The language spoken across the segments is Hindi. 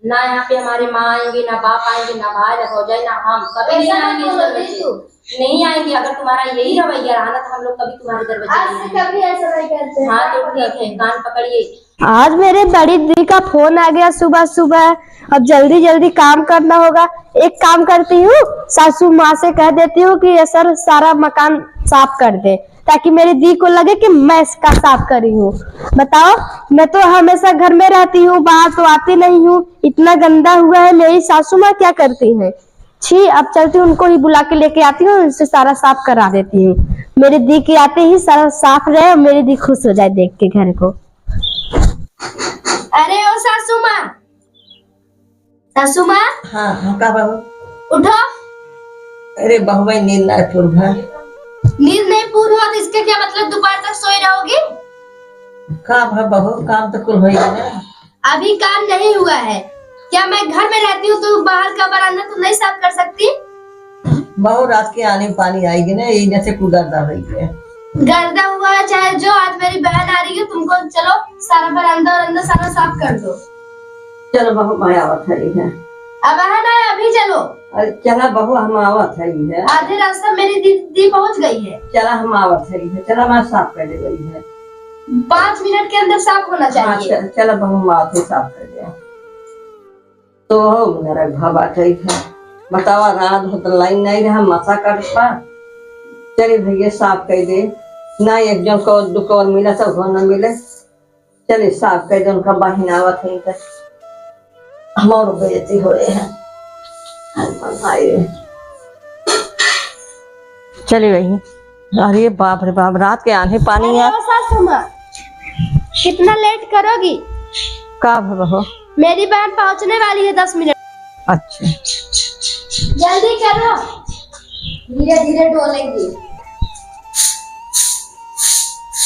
ना यहाँ पे हमारे माँ आएंगे, ना बाप आएंगे, ना भाई, ना भौजाई, ना हम कभी नहीं आएंगे इस दरवाजे। नहीं आएंगे। अगर तुम्हारा यही रवैया रहा ना तो हम लोग कभी तुम्हारे दरवाजे कभी ऐसा नहीं करते। हाँ तो ठीक है, कान पकड़िए। आज मेरे बड़ी दी का फोन आ गया सुबह सुबह। अब जल्दी जल्दी काम करना होगा। एक काम करती हूँ, सासू माँ से कह देती हूँ कि ये सर सारा मकान साफ कर दे, ताकि मेरी दी को लगे कि मैं इसका साफ करी हूँ। बताओ, मैं तो हमेशा घर में रहती हूँ, बाहर तो आती नहीं हूँ। इतना गंदा हुआ है। मेरी सासू माँ क्या करती है? छी, अब चलती हूँ, उनको ही बुला के लेके आती हूँ, उनसे सारा साफ करा देती हूँ। मेरी दी के आते ही सारा साफ रहे और मेरी दी खुश हो जाए देख के घर को। अरे ओ सासू माँ, सासू माँ। हाँ हाँ का बहू? उठो। अरे बहू भाई नींद ना पूर्ण है। नींद नहीं पूरी हुआ तो इसका क्या मतलब? दोपहर तक सोई रहोगी? काम है बहू, काम तो कुल हो ही ना। अभी काम नहीं हुआ है क्या? मैं घर में रहती हूँ तो बाहर का बरामदा तो नहीं साफ कर सकती? बहू रात के आने में पानी आएगी ना, यही जैसे कुदरदा हुई है। गर्दा हुआ है चाहे जो, आज मेरी बहन आ रही है, तुमको चलो सारा बरामदा और अंदर सारा साफ कर दो। चलो बहू, मैं आवत है। अब बहन आए, अभी चलो। अरे चला बहू, हम आवत है। आधे रास्ता मेरी दीदी पहुंच गई है। चला हम आवत है। चला मैं साफ कर दे गई है। 5 मिनट के अंदर साफ होना चाहिए। हाँ, चला बहू माथे साफ कर दे। तो मेरा भाबा ठीक है। बतावा रात हो तो लाइन नहीं रहा, मसा कर पा। चलिए भैया साफ कर दे ना, एक जन को दुकान मिला सब घर न मिले। चलिए साफ कर दे, उनका बहन आवत है तो हमारो बेइज्जती हो रहे हैं। चली गई। अरे बाप रे बाप, रात के आने पानी है। सासू माँ, कितना लेट करोगी? का बहू? मेरी बहन पहुंचने वाली है 10 मिनट। अच्छा जल्दी करो, धीरे धीरे डोलेंगी।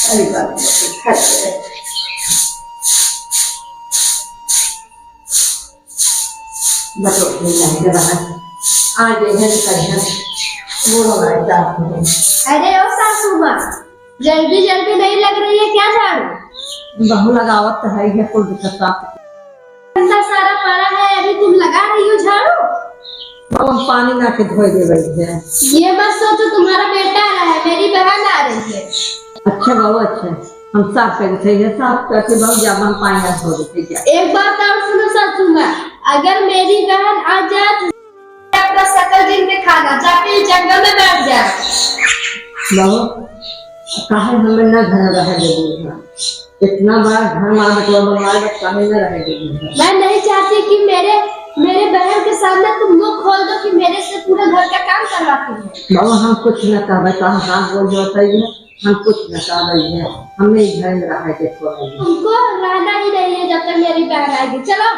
अरे बाप रे, अरे ओ सासू माँ, जल्दी जल्दी नहीं लग रही है क्या झाड़ू? बहू लगावत है कुल दिक्कत। इतना सारा पड़ा है, अभी तुम लगा रही हो झाड़ू? बहू पानी ना के धोई दे रही है। ये मत सोचो तुम्हारा बेटा आ रहा है, मेरी बहन आ रही है। अच्छा बहू, अच्छा हम साफ कर देते हैं। साफ करके बहू जब हम पानी धो देते क्या? एक बात और सुनो सासू माँ, अगर मेरी बहन आ जाए तो अपना सकल दिन के खाना जाके जंगल में बैठ जाए। बहू कहा हमें ना घर रह देगी, इतना बड़ा घर मार कहीं न रह देगी। मैं नहीं चाहती कि मेरे बहन के सामने तुम मुंह खोल दो कि मेरे से पूरा घर का काम करवाती है। बाबा हम कुछ न कहते, कहाँ बोल जाता है, हम कुछ न कह रही है। हमने घर में रहा के तुमको रहना ही नहीं है जब तक मेरी बहन आएगी। चलो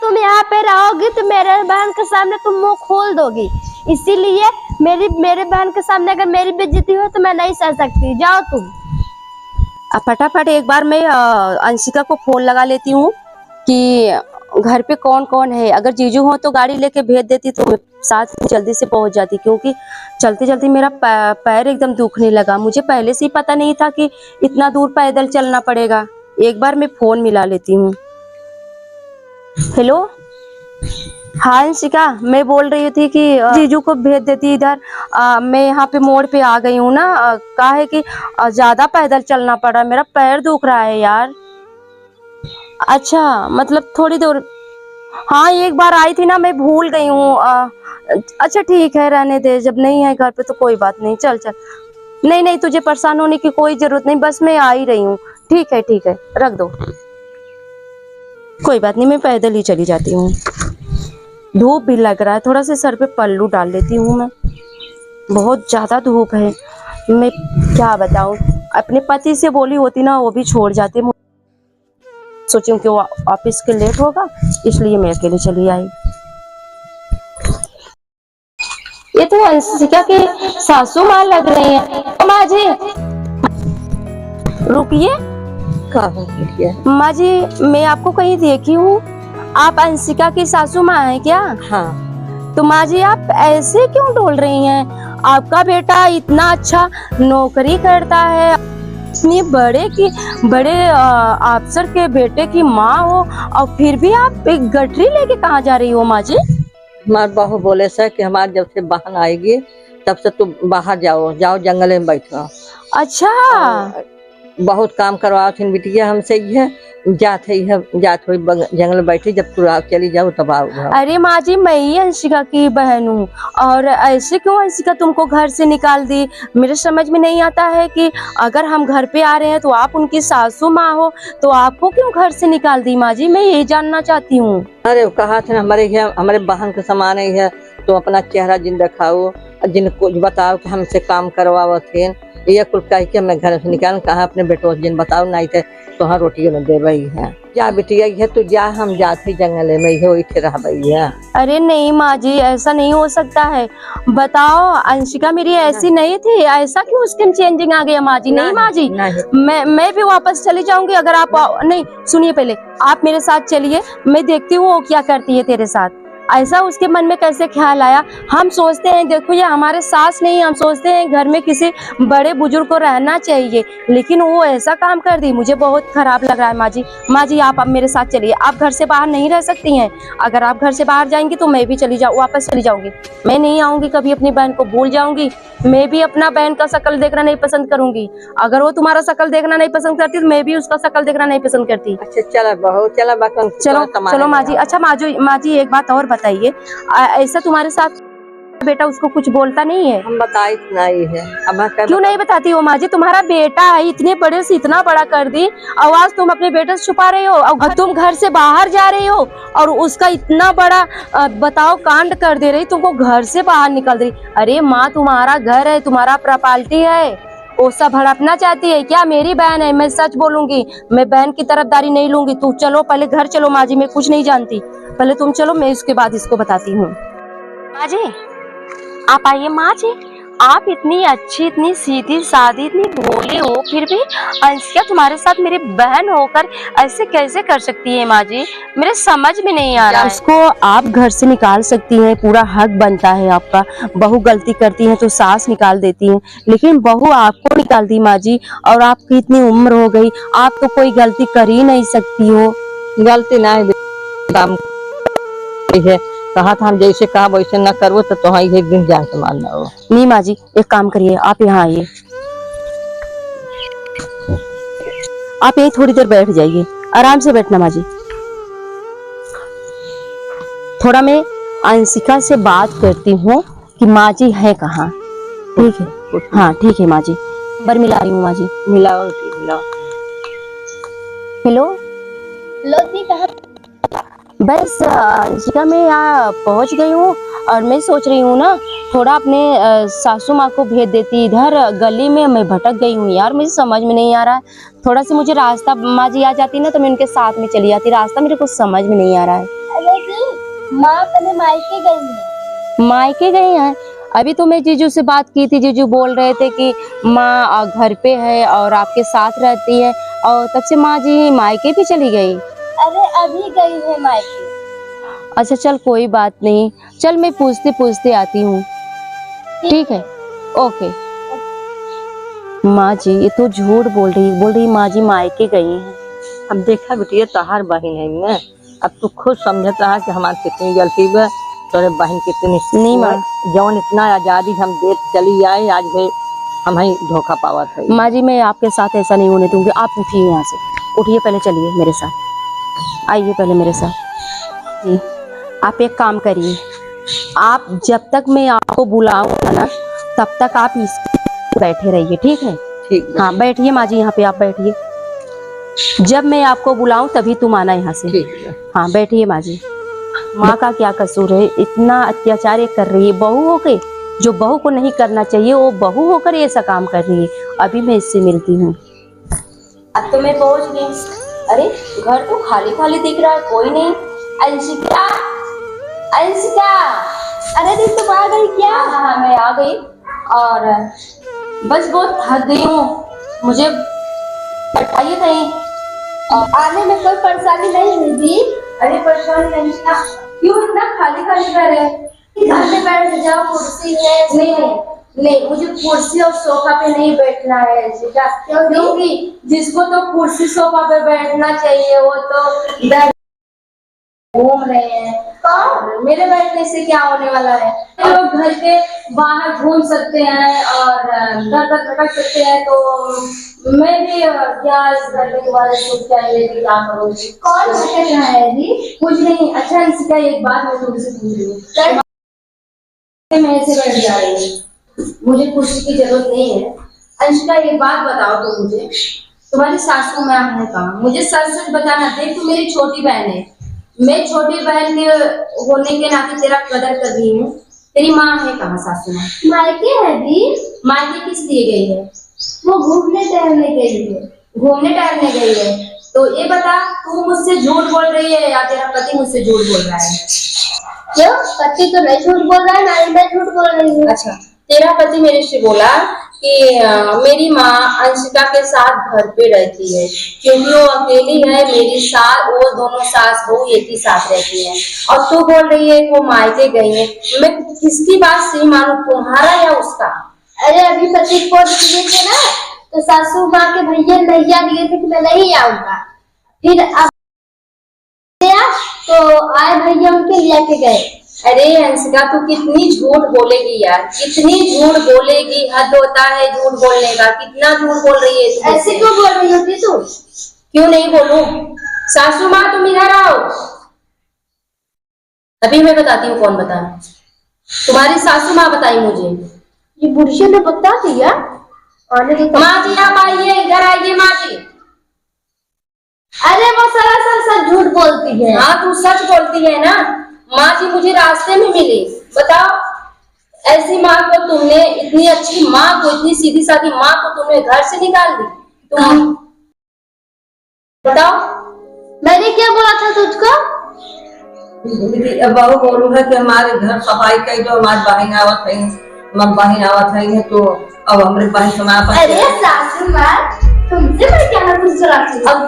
तुम यहाँ पे रहोगी तो मेरे बहन के सामने तुम मुंह खोल दोगी, इसीलिए मेरे बहन के सामने अगर मेरी बेइज्जती हो तो मैं नहीं सह सकती। जाओ तुम। अब फटाफट एक बार मैं अंशिका को फोन लगा लेती हूँ कि घर पे कौन कौन है। अगर जीजू हो तो गाड़ी लेके भेज देती तो मैं साथ में जल्दी से पहुंच जाती, क्योंकि चलते चलते मेरा पैर एकदम दुखने लगा। मुझे पहले से ही पता नहीं था कि इतना दूर पैदल चलना पड़ेगा। एक बार मैं फोन मिला लेती हूँ। हेलो, हाँ अंशिका, मैं बोल रही थी कि जीजू को भेज देती इधर। मैं यहाँ पे मोड़ पे आ गई हूँ ना। कहा है कि ज्यादा पैदल चलना पड़ा, मेरा पैर दुख रहा है यार। अच्छा, मतलब थोड़ी दूर। हाँ एक बार आई थी ना, मैं भूल गई हूँ। अच्छा ठीक है, रहने दे, जब नहीं है घर पे तो कोई बात नहीं। चल चल, नहीं नहीं तुझे परेशान होने की कोई जरूरत नहीं, बस मैं आ ही रही हूँ। ठीक है ठीक है, रख दो, कोई बात नहीं, मैं पैदल ही चली जाती हूँ। धूप भी लग रहा है, थोड़ा सा सर पे पल्लू डाल लेती हूँ मैं, बहुत ज्यादा धूप है। मैं क्या बताऊँ, अपने पति से बोली होती ना वो भी छोड़ जाते। सोची हूँ कि वो ऑफिस के लेट होगा, इसलिए मैं अकेले चली आई। ये तो अंशिका की सासू माँ लग रही है। माँ जी रुकिए। माँ जी मैं आपको कहीं देखी हूँ, आप अंशिका की सासू माँ हैं क्या? हाँ। तो माँ जी आप ऐसे क्यों डोल रही हैं? आपका बेटा इतना अच्छा नौकरी करता है, इतनी बड़े अफसर के बेटे की माँ हो, और फिर भी आप एक गठरी लेके कहाँ जा रही हो माँ जी? हमारे बहू बोले से कि हमारे जब से बहन आएगी तब से तुम बाहर जाओ जंगल में बैठो। अच्छा, बहुत काम करवाओ थी बिटिया हमसे, ये जात हुई जंगल में बैठी, जब तू चली जाओ तब आओ। अरे माँ जी, मैं ही अंशिका की बहन हूँ, और ऐसे क्यों अंशिका तुमको घर से निकाल दी? मेरे समझ में नहीं आता है कि अगर हम घर पे आ रहे हैं तो आप उनकी सासू माँ हो, तो आपको क्यों घर से निकाल दी माँ जी? मैं यही जानना चाहती हूँ। अरे कहा था हमारे बहन के समान ही है, तो अपना चेहरा जिन दिखाओ, जिनको बताओ कि हमसे काम करवाओ थे, ये कुल कह के मैं घर से निकाल, कहा अपने बेटो जिन बताओ, नहीं थे तो हाँ रोटी में दे रही है। जा बिटिया है तू जा, हम जाते जंगल में ही वही रह रही है। अरे नहीं माँ जी, ऐसा नहीं हो सकता है। बताओ, अंशिका मेरी ऐसी नहीं थी, ऐसा क्यों उसके चेंजिंग आ गया माँ जी? नहीं माँ जी, मैं भी वापस चली जाऊंगी अगर आप नहीं। सुनिए, पहले आप मेरे साथ चलिए, मैं देखती हूँ वो क्या करती है तेरे साथ। ऐसा उसके मन में कैसे ख्याल आया? हम सोचते हैं, देखो ये हमारे सास नहीं, हम सोचते हैं घर में किसी बड़े बुजुर्ग को रहना चाहिए, लेकिन वो ऐसा काम कर दी, मुझे बहुत खराब लग रहा है माँ जी। माँ जी आप अब मेरे साथ चलिए, आप घर से बाहर नहीं रह सकती हैं। अगर आप घर से बाहर जाएंगी तो मैं भी वापस चली जाऊंगी। मैं नहीं आऊंगी कभी, अपनी बहन को भूल जाऊंगी। मैं भी अपना बहन का शकल देखना नहीं पसंद करूंगी। अगर वो तुम्हारा शकल देखना नहीं पसंद करती तो मैं भी उसका शकल देखना नहीं पसंद करती। अच्छा चलो बहू, चलो चलो माँ जी। अच्छा माँ जी एक बात और बताइए, ऐसा तुम्हारे साथ बेटा उसको कुछ बोलता नहीं है? हम बताई नहीं है। अब क्यों नहीं बताती हो माँ जी? तुम्हारा बेटा है, इतने बड़े से इतना बड़ा कर दी, आवाज तुम अपने बेटे से छुपा रही हो, और तुम घर से बाहर जा रही हो और उसका इतना बड़ा बताओ कांड कर दे रही, तुमको घर से बाहर निकल रही। अरे माँ, तुम्हारा घर है, तुम्हारा प्रॉपर्टी है, वो सब हड़पना चाहती है क्या? मेरी बहन है, मैं सच बोलूंगी, मैं बहन की तरफदारी नहीं लूंगी। तू चलो पहले घर चलो माँ जी, मैं कुछ नहीं जानती, पहले तुम चलो, मैं इसके बाद इसको बताती हूँ। माँ जी आप आइए। माँ जी आप इतनी अच्छी, इतनी सीधी सादी, इतनी भोली हो, फिर भी अंशिका तुम्हारे साथ मेरी बहन होकर ऐसे कैसे कर सकती है माँ जी? मेरे समझ में नहीं आ रहा है। उसको आप घर से निकाल सकती हैं, पूरा हक बनता है आपका। बहू गलती करती है तो सास निकाल देती है, लेकिन बहू आपको निकाल दी माँ जी, और आपकी इतनी उम्र हो गई, आप तो कोई गलती कर ही नहीं सकती हो। गलती नहीं काम है, कहा था हम जैसे कहा वैसे न करो तो तुम्हारा एक दिन जान से मारना हो। नहीं माँ जी, एक काम करिए, आप यहाँ आइए, आप यहीं थोड़ी देर बैठ जाइए, आराम से बैठना माँ जी। थोड़ा मैं अंशिका से बात करती हूँ कि माँ जी है कहाँ। ठीक है? हाँ ठीक है माँ जी, नंबर मिला रही हूँ माँ जी। मिलाओ। हेलो दी कहाँ? बस अंशिका मैं यहाँ पहुँच गई हूँ, और मैं सोच रही हूँ ना थोड़ा अपने सासू माँ को भेज देती, इधर गली में मैं भटक गई हूँ यार, मुझे समझ में नहीं आ रहा है। थोड़ा सा मुझे रास्ता माँ जी आ जाती ना तो मैं उनके साथ में चली जाती, रास्ता मेरे को समझ में नहीं आ रहा है। अरे दी माँ तने मायके गई है। मायके गई हैं? अभी तो मैं जीजू से बात की थी, जीजू बोल रहे थे कि माँ घर पे है और आपके साथ रहती है, और तब से माँ जी मायके भी चली गई। अरे अभी गई है मायके। अच्छा चल कोई बात नहीं, चल मैं पूछते पूछते आती हूँ। ठीक है, ओके। माँ जी ये तो झूठ बोल रही माँ जी मायके गई हैं। अब देखा बेटिया तहार बहन है ना, अब तू खुद समझत रहा कि हमारी कितनी गलती है, तोरे बहन कितनी नहीं माँ, जौन इतना आजादी हम देख चली आए, आज भी हम ही धोखा पावा था। माँ जी मैं आपके साथ ऐसा नहीं होने दूंगी। आप उठिए यहाँ से, उठिए, पहले चलिए मेरे साथ, आइए पहले मेरे साथ जी। आप एक काम करिए, आप जब तक मैं आपको बुलाऊंगा ना तब तक आप इस बैठे रहिए, ठीक है? ठीक। हाँ बैठिए माँ जी, यहाँ पे आप बैठिए, जब मैं आपको बुलाऊं तभी तुम आना यहाँ से। ठीक है। हाँ बैठिए माँ जी। माँ का क्या कसूर है, इतना अत्याचार ये कर रही है, बहू होके जो बहू को नहीं करना चाहिए वो बहू होकर ऐसा काम कर रही है। अभी मैं इससे मिलती हूँ। अब तो मैं पहुँच गई। अरे घर तो खाली खाली दिख रहा है, कोई नहीं। अंशिका, अंशिका, अरे दी तुम आ गई क्या? हाँ मैं आ गई, और बस बहुत थक गई हूँ, मुझे बैठाइए कहीं। आने में कोई परेशानी नहीं हुई दी? अरे परेशानी नहीं क्यों, इतना खाली खाली घर है? घर में बैठ जाओ, कुर्सी है। नहीं, नहीं, मुझे कुर्सी और सोफा पे नहीं बैठना है अंशिका, क्योंकि जिसको तो कुर्सी सोफा पे बैठना चाहिए वो तो घूम रहे हैं। और मेरे बैठने से क्या होने वाला है? लोग घर के बाहर घूम सकते हैं और घर पर भटक सकते हैं, तो मैं भी क्या इस घर में दोबारा छूट जाएंगे कि क्या करूँगी? कौन भटक रहा है जी? कुछ नहीं। अच्छा अंशिका, एक बात मैं तुमसे पूछ रही हूँ, मैं ऐसे बैठ जा रही हूँ, मुझे कुर्सी की जरूरत नहीं है। अंशिका एक बात बताओ तो मुझे, तुम्हारी सासू माँ है कहाँ? मुझे सच सच बताना। देख, तू मेरी छोटी बहन है, मैं छोटी बहन के होने के नाते तेरा कदर कर रही हूँ। तेरी माँ है कहाँ, सासू माँ? मायके है जी। मायके किस लिए गई है? वो घूमने टहलने गई है। घूमने टहलने गई है। तो ये बता, तू मुझसे झूठ बोल रही है या तेरा पति मुझसे झूठ बोल रहा है? क्यों? पति तो नहीं झूठ बोल रहा है, ना ही मैं झूठ बोल रही हूँ। अच्छा, तेरा पति मेरे से बोला कि मेरी माँ अंशिका के साथ घर पे रहती है क्योंकि वो अकेली है, मेरी सास, वो दोनों सास बहू एक ही साथ रहती है, और तू बोल रही है वो मायके गई है। मैं किसकी बात सही मानूं, तुम्हारा या उसका? अरे अभी पति को दिए थे ना, तो सासू माँ के भैया नैया दिए थे कि मैं नहीं आऊंगा। फिर अब गया तो आए भैया उनके लेके गए। अरे अंशिका, तू कितनी झूठ बोलेगी यार, कितनी झूठ बोलेगी, हद होता है झूठ बोलने का। कितना झूठ बोल रही है तू? ऐसे क्यों बोल रही होती तू? क्यों नहीं बोलूं? सासू माँ तुम इधर आओ, अभी मैं बताती हूँ कौन बता। तुम्हारी सासू माँ बताई मुझे। ये बुढ़िया ने बता दिया। माँ जी आप आइए, इधर आइए माँ जी। अरे वो सरासर सच झूठ बोलती है। हाँ, तू सच बोलती है ना। माँ जी मुझे रास्ते में मिली। बताओ, ऐसी माँ को तुमने, इतनी अच्छी माँ को, इतनी सीधी सादी माँ को तुमने घर से निकाल दी। तुम बताओ, मैंने क्या बोला था तुझको? बहू बोलू है कि हमारे घर सफाई कई, जो हमारी बहन आवत है, बहन आवत है तो अब हमारे बहन समापन। अरे सासू माँ, तुमसे मैं क्या कुछ चलाती हूँ? अब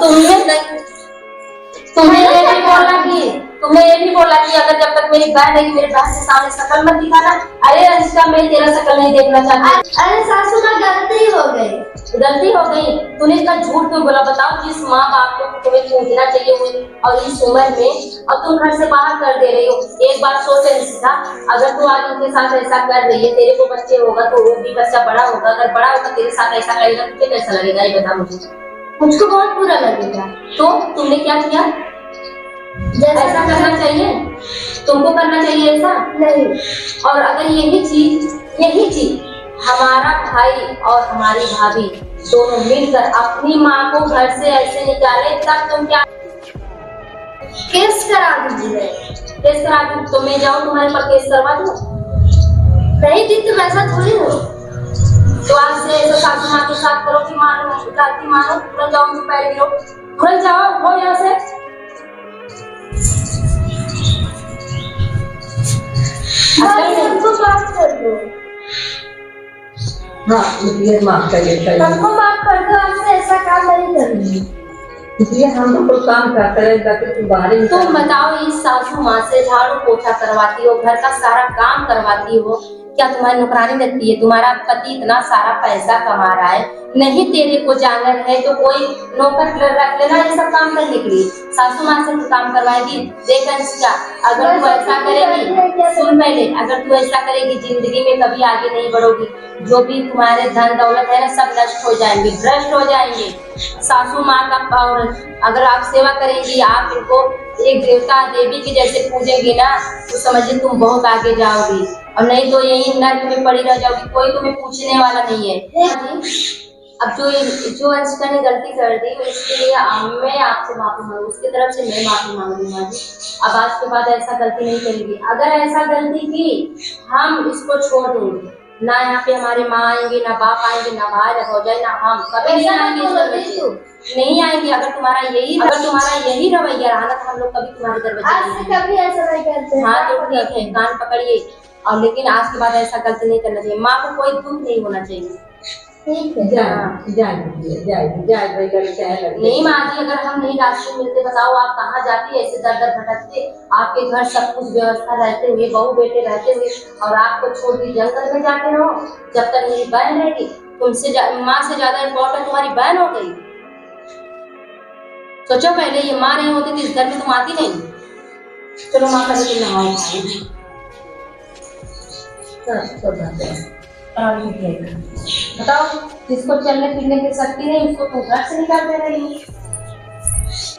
तुम्हें ये भी बोला कि अगर जब तक मेरी बहन है मेरे बहन के सामने शकल मत दिखाना। अरे अंशिका, मैं तेरा शकल नहीं देखना चाहती। अरे सासू माँ, गलती हो गई। गलती हो गई? तूने इतना झूठ क्यों बोला? बताओ, जिस माँ बाप को तुम्हें पूछना चाहिए हुई और इस उम्र में, और तुम घर से बाहर कर दे रही हो। एक बार सोच अंशिका, अगर तू आज उनके साथ ऐसा कर रही है, तेरे को बच्चे होगा तो वो भी बच्चा बड़ा होगा, अगर बड़ा होगा तेरे साथ ऐसा करेगा, तुझे कैसा लगेगा ये बता मुझे। मुझको बहुत बुरा लगेगा। तो तुमने क्या किया? ऐसा करना चाहिए? तुमको करना चाहिए ऐसा? नहीं। और अगर यही चीज हमारा भाई और हमारी भाभी दोनों मिलकर अपनी माँ को घर से ऐसे निकाले, तब तुम क्या? केस करा दीजिए। केस करा दूं? तो मैं जाऊँ तुम्हारे पर केस करवा दूं? नहीं दी, तुम ऐसा थोड़ी हो। तो आज से ऐसा सासू माँ के साथ करो कि मानो, गलती मानो, तुरंत जाओ उनके पैर गिरो, तुरंत जाओ, हो यहाँ से। हमको माफ कर दो। हाँ, इसलिए माफ करिए। हमको माफ कर दो, आपसे ऐसा काम नहीं करूंगी। इसलिए हम लोग काम करते रहे ताकि तुम बाहर। तुम बताओ, इस सासू माँ से झाड़ू पोछा करवाती हो, घर का सारा काम करवाती हो, क्या तुम्हारी नौकरानी लगती है? तुम्हारा पति इतना सारा पैसा कमा रहा है, नहीं तेरे को जानर है तो कोई नौकर रख लेना ये सब काम करने के लिए। सासू माँ से तो काम करवाएगी। देख अंशिका, अगर तू ऐसा करेगी, सुन पहले, अगर तू ऐसा करेगी जिंदगी में कभी आगे नहीं बढ़ोगी। जो भी तुम्हारे धन दौलत है ना, सब नष्ट हो जाएंगे, भ्रष्ट हो जाएंगे। सासू माँ का पावर, अगर आप सेवा करेंगी, आप इनको एक देवता देवी की जैसे पूजेंगी ना, तो समझिए तुम बहुत आगे जाओगी, और नहीं तो यही नर्क में पड़ी रह जाओगी, कोई तुम्हें पूछने वाला नहीं है। अब जो अंशिका ने गलती कर दी उसके लिए मैं आपसे माफी मांगू, उसकी तरफ से मैं माफी मांग रही हूँ। अब आज के बाद ऐसा गलती नहीं करेगी। अगर ऐसा गलती की, हम इसको छोड़ देंगे ना। यहाँ पे हमारे माँ आएंगे, ना बाप आएंगे, ना भाई, ना भौजाई, ना हम कभी नहीं आएंगे। नहीं आएंगे। अगर तुम्हारा यही रवैया रहा ना, तो हम लोग कभी तुम्हारे दरवाजे कभी ऐसा नहीं करते। हाँ तो ठीक है, कान पकड़िए। और लेकिन आज के बाद ऐसा गलती नहीं करना चाहिए। माँ को कोई दुख नहीं होना चाहिए। ठीक है। नहीं माँ जी, अगर हम नहीं रास्ते मिलते, बताओ आप कहाँ जाती ऐसे दर दर भटकते, आपके घर सब कुछ व्यवस्था रहते हुए, बहू बेटे रहते हुए, और आपको छोड़ के जंगल में जाते रहो। जब तक मेरी बहन रहेगी, माँ से ज्यादा इम्पोर्टेंट तुम्हारी बहन हो गई। सोचो, पहले ये माँ नहीं होती तो इस घर में तुम आती नहीं। चलो माँ, पहले तुम नहाओ। बताओ, जिसको चलने फिरने की शक्ति नहीं, उसको तुम घर से निकाल दे रही हो।